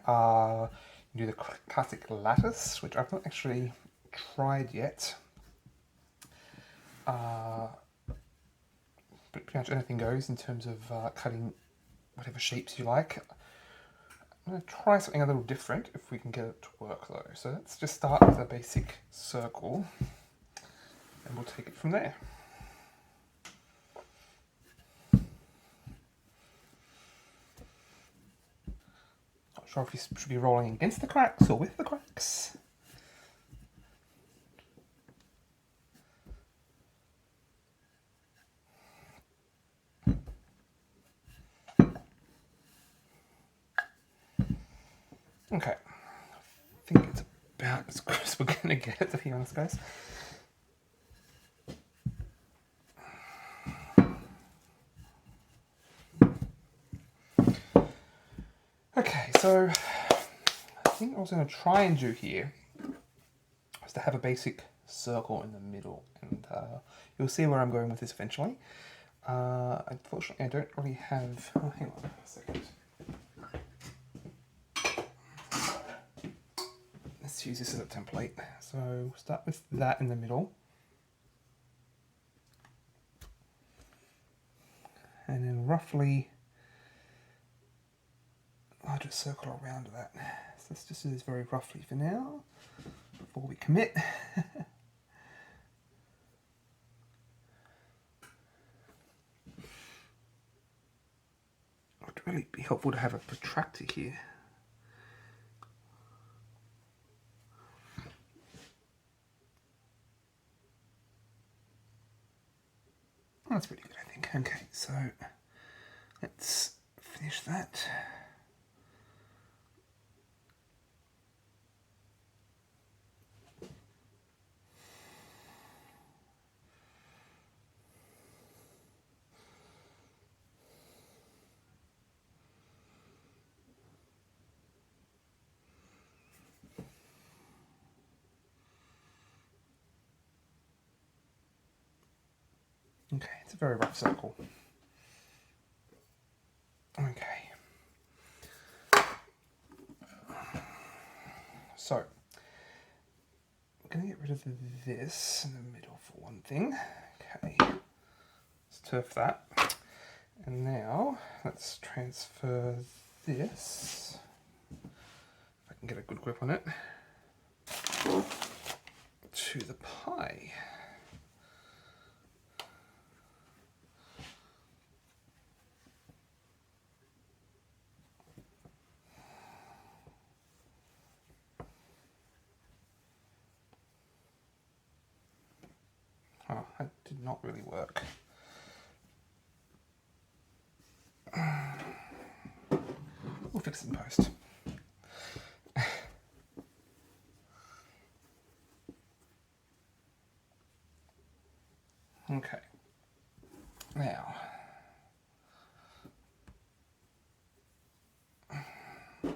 Speaker 1: You do the classic lattice, which I've not actually tried yet. But pretty much anything goes in terms of cutting whatever shapes you like. I'm going to try something a little different if we can get it to work though. So let's just start with a basic circle and we'll take it from there. Not sure if you should be rolling against the cracks or with the cracks. Okay, I think it's about as good as we're going to get it, to be honest, guys. Okay, so I think what I was going to try and do here is to have a basic circle in the middle, and you'll see where I'm going with this eventually. Unfortunately, I don't really have... Oh, hang on a second. Let's use this as a template. So we'll start with that in the middle. And then roughly, I'll just circle around that. So let's just do this very roughly for now, before we commit. It would really be helpful to have a protractor here. That's pretty good, I think. Okay, so let's finish that. Okay, it's a very rough circle. Okay. So, I'm going to get rid of this in the middle for one thing. Okay, let's turf that. And now, let's transfer this, if I can get a good grip on it, to the pie. Oh, that did not really work. We'll fix it in post. Okay. Now, I'm going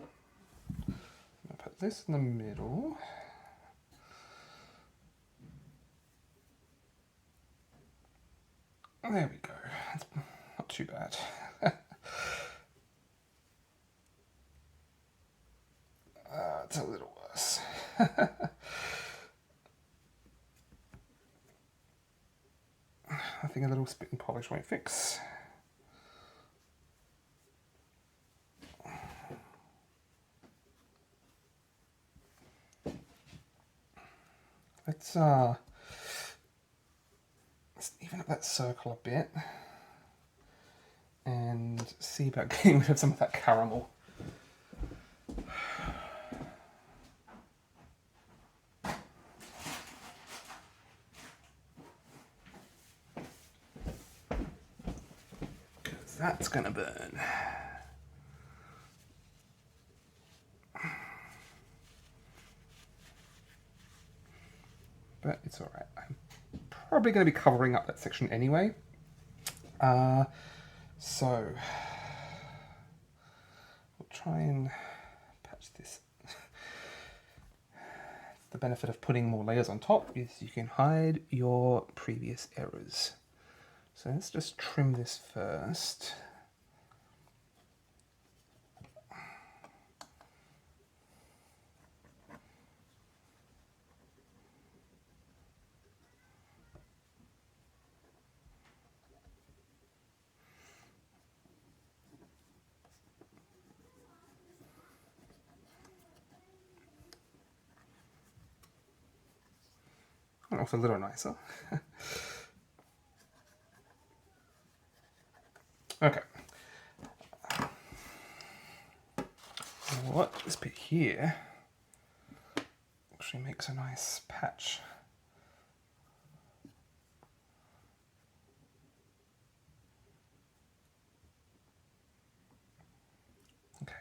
Speaker 1: to put this in the middle. There we go. That's not too bad. It's a little worse. I think a little spit and polish won't fix. Let's even up that circle a bit and see about getting rid of some of that caramel. Because that's gonna burn. But it's all right. I'm probably going to be covering up that section anyway. So we'll try and patch this. The benefit of putting more layers on top is you can hide your previous errors. So let's just trim this first. And also a little nicer. Okay. What this bit here actually makes a nice patch. Okay.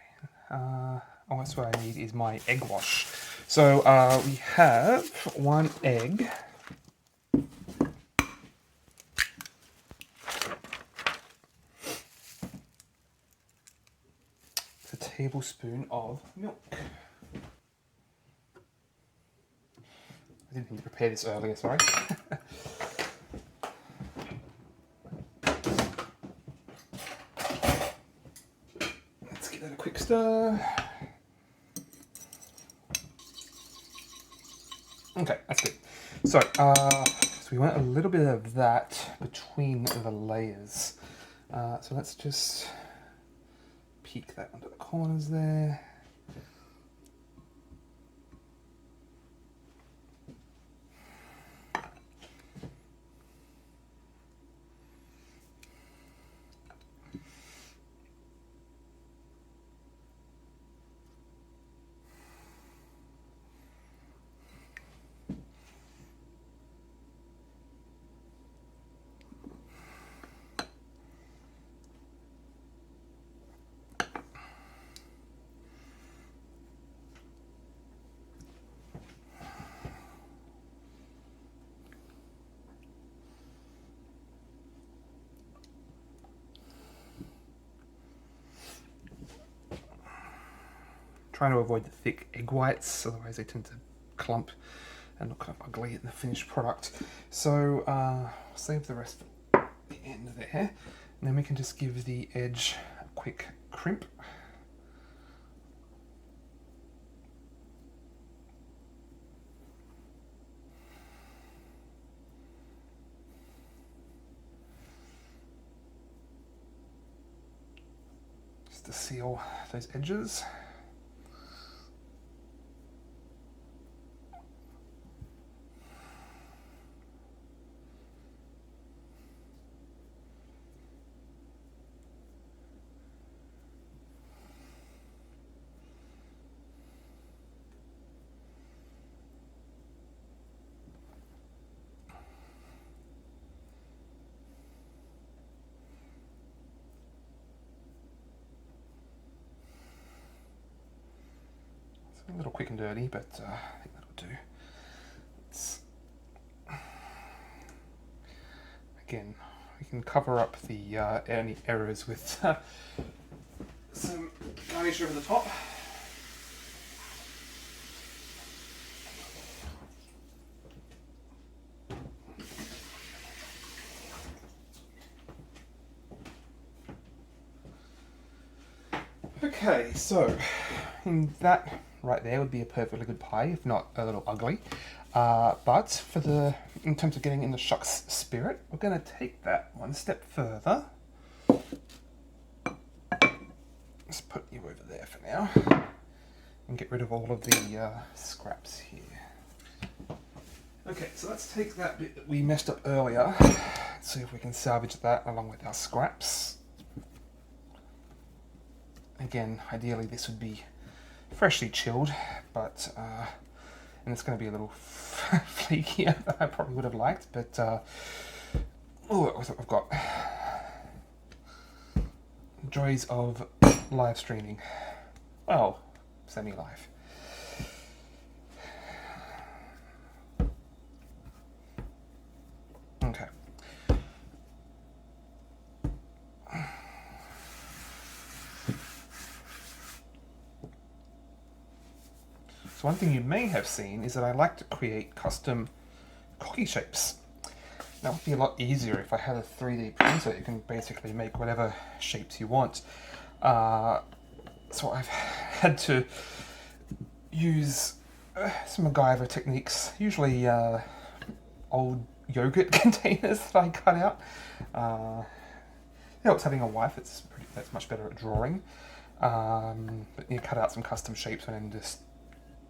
Speaker 1: Oh, that's what I need is my egg wash. So we have 1 egg. A tablespoon of milk. I didn't need to prepare this earlier, sorry. Let's give that a quick stir. Okay, that's good. So we want a little bit of that between the layers. So let's just peek that onto the corners there. trying to avoid the thick egg whites, otherwise they tend to clump and look kind of ugly in the finished product. So save the rest for the end there, and then we can just give the edge a quick crimp. Just to seal those edges. A little quick and dirty, but I think that'll do. Again, we can cover up the any errors with some garnish over the top. Okay, so in that right there would be a perfectly good pie, if not a little ugly. But for in terms of getting in the shucks spirit, we're going to take that one step further. Let's put you over there for now, and get rid of all of the scraps here. Okay, so let's take that bit that we messed up earlier. Let's see if we can salvage that along with our scraps. Again, ideally this would be freshly chilled, but and it's going to be a little flakier than I probably would have liked, but oh, I've got joys of live streaming. Well, semi-live. Okay. So one thing you may have seen is that I like to create custom cookie shapes. That would be a lot easier if I had a 3D printer. You can basically make whatever shapes you want. So I've had to use some MacGyver techniques, usually old yogurt containers that I cut out. It helps having a wife that's much better at drawing. But you cut out some custom shapes and then just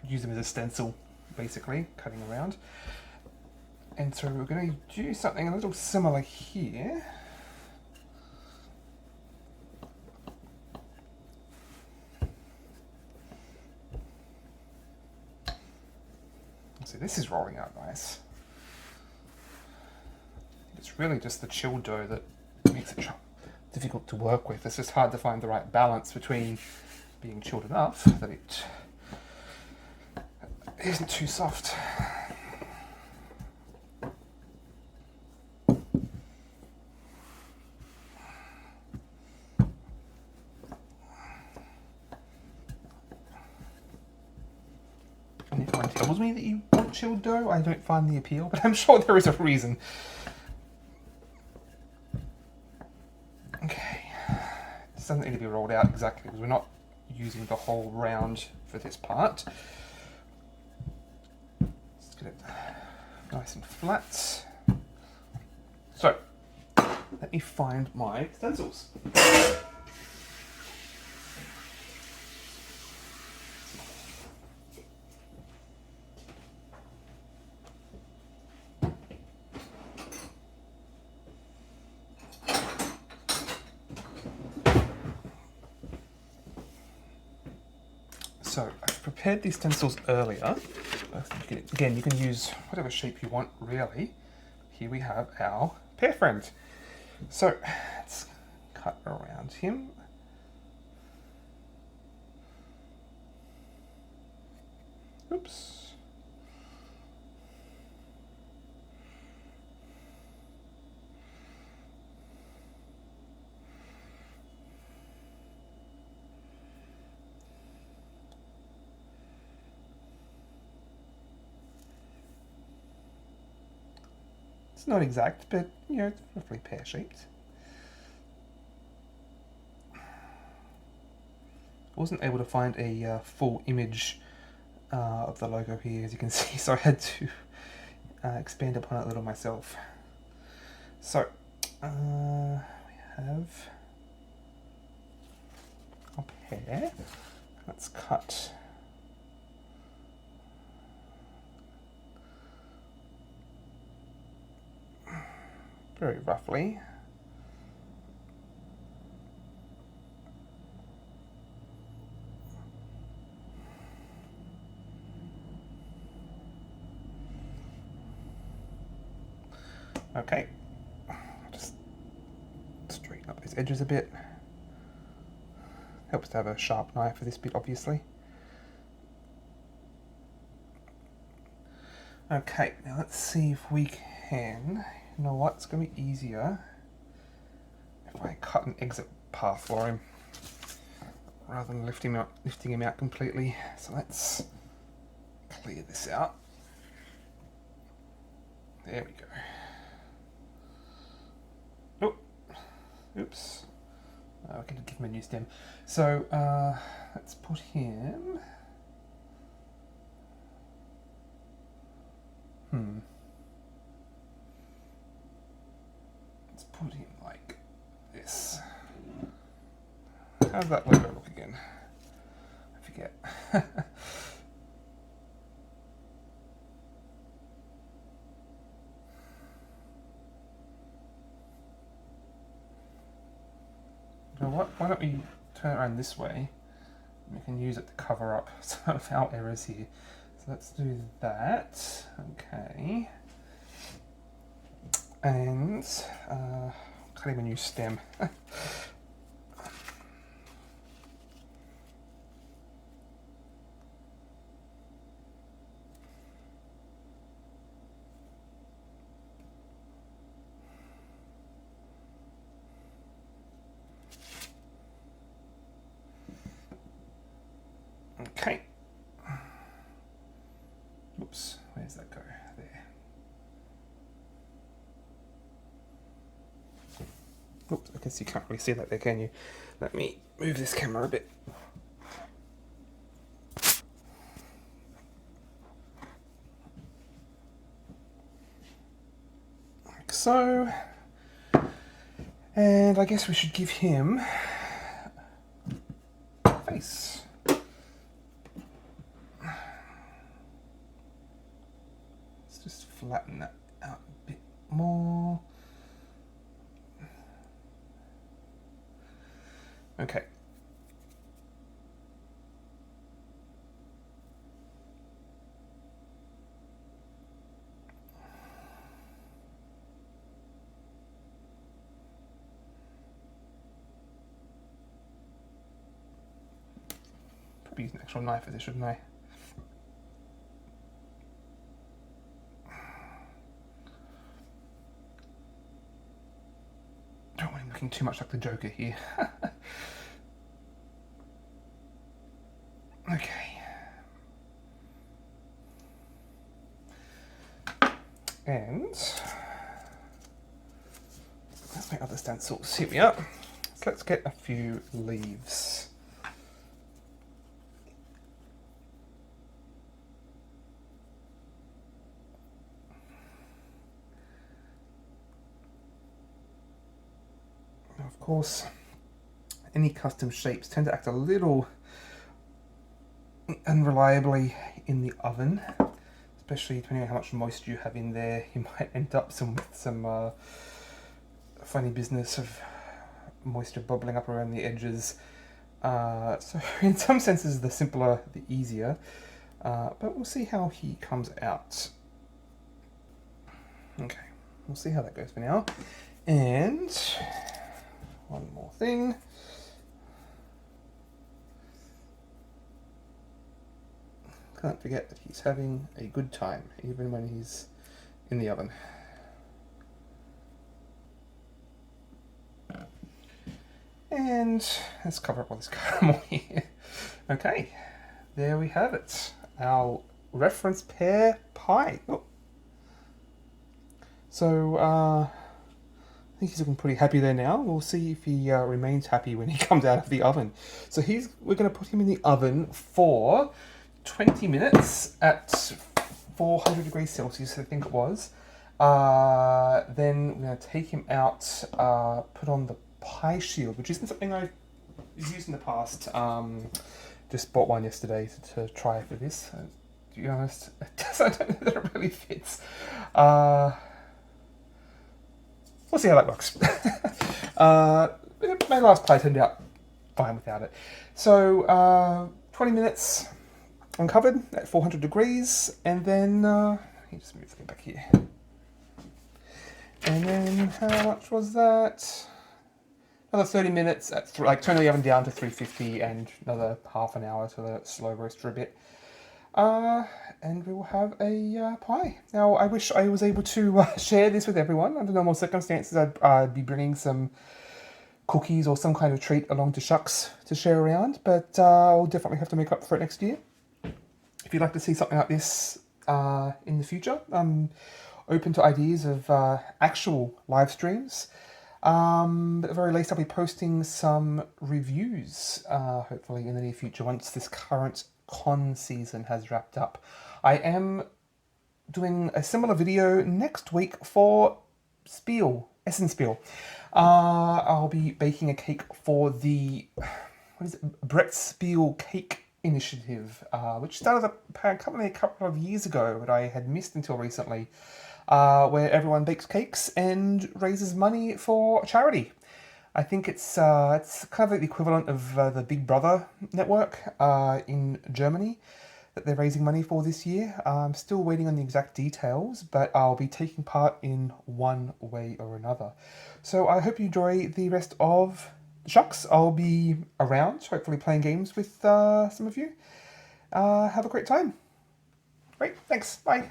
Speaker 1: use them as a stencil, basically, cutting around. And so we're going to do something a little similar here. So this is rolling out nice. It's really just the chilled dough that makes it difficult to work with. It's just hard to find the right balance between being chilled enough that it isn't too soft. And if one tells me that you want chilled dough, I don't find the appeal, but I'm sure there is a reason. Okay, this doesn't need to be rolled out exactly because we're not using the whole round for this part. Let's get it nice and flat. So, let me find my stencils. So I've prepared these stencils earlier. Again, you can use whatever shape you want, really. Here we have our pear friend. So let's cut around him. Oops. It's not exact, but you know, it's roughly pear-shaped. Wasn't able to find a full image of the logo here, as you can see, so I had to expand upon it a little myself. So we have a pear. Let's cut very roughly. Okay, just straighten up these edges a bit. Helps to have a sharp knife for this bit, obviously. Okay, now let's see if we can, you know what, it's going to be easier if I cut an exit path for him, rather than lifting him out completely. So let's clear this out. There we go. Oops. I can give him a new stem. So let's put him. Let's put him like this. How's that logo look again? I forget. You know what? Why don't we turn it around this way? We can use it to cover up some of our errors here. So let's do that. Okay. And cut him a new stem. Okay. Oops, where's that go? There. Oops, I guess you can't really see that there, can you? Let me move this camera a bit. Like so. And I guess we should give him a face. Let's just flatten that out a bit more. Okay. Probably use an actual knife for this, shouldn't I? Don't want him looking too much like the Joker here. Okay. And let's make other stencils. Here we are. So let's get a few leaves. Now, of course, any custom shapes tend to act a little unreliably in the oven, especially depending on how much moisture you have in there. You might end up with some funny business of moisture bubbling up around the edges. So in some senses, the simpler, the easier. But we'll see how he comes out. Okay, we'll see how that goes for now. And one more thing. Can't forget that he's having a good time, even when he's in the oven. And let's cover up all this caramel here. Okay, there we have it. Our reference pear pie. Oh. So I think he's looking pretty happy there now. We'll see if he remains happy when he comes out of the oven. So we're going to put him in the oven for 20 minutes at 400 degrees Celsius, I think it was. Then we're going to take him out, put on the pie shield, which isn't something I've used in the past. Just bought one yesterday to try for this. To be honest, I don't know that it really fits. We'll see how that works. My last pie turned out fine without it. So 20 minutes uncovered at 400 degrees, and then let me just move it back here. And then how much was that? Another 30 minutes at turn the oven down to 350, and another half an hour to let it slow roast for a bit. And we will have a pie. Now, I wish I was able to share this with everyone. Under normal circumstances, I'd be bringing some cookies or some kind of treat along to awSHUX to share around, but I'll definitely have to make up for it next year. If you'd like to see something like this in the future, I'm open to ideas of actual live streams. But at the very least, I'll be posting some reviews, hopefully in the near future, once this current con season has wrapped up. I am doing a similar video next week for Essen Spiel. I'll be baking a cake for the Brett Spiel Cake Initiative, which started a couple of years ago, but I had missed until recently, where everyone bakes cakes and raises money for charity. I think it's kind of like the equivalent of the Big Brother network in Germany that they're raising money for this year. I'm still waiting on the exact details, but I'll be taking part in one way or another. So I hope you enjoy the rest of awSHUX. I'll be around, hopefully playing games with some of you. Have a great time. Great, thanks, bye.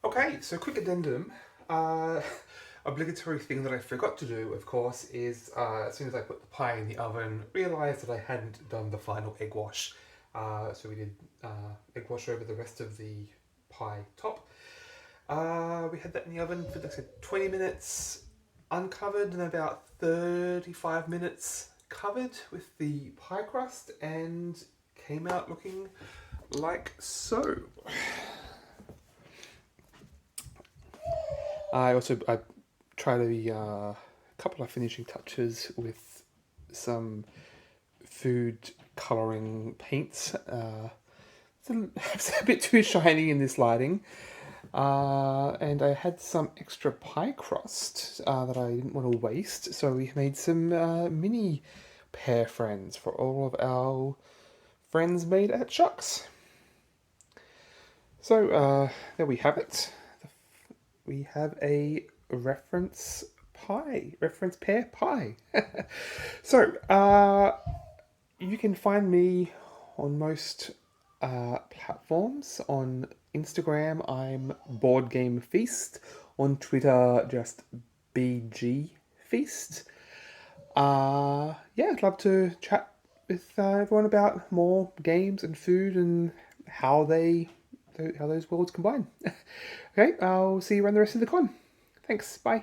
Speaker 1: Okay, so quick addendum. Obligatory thing that I forgot to do, of course, is as soon as I put the pie in the oven, realised that I hadn't done the final egg wash. So we did egg wash over the rest of the pie top. We had that in the oven for, like I said, 20 minutes uncovered and about 35 minutes covered with the pie crust, and came out looking like so. I tried a couple of finishing touches with some food colouring paints. It's a bit too shiny in this lighting. And I had some extra pie crust that I didn't want to waste, so we made some mini pear friends for all of our friends made at awSHUX. So there we have it. We have a reference pear pie. So you can find me on most platforms. On Instagram, I'm Board Game Feast. On Twitter, just BG Feast. Yeah, I'd love to chat with everyone about more games and food and how those worlds combine. Okay, I'll see you around the rest of the con. Thanks, bye.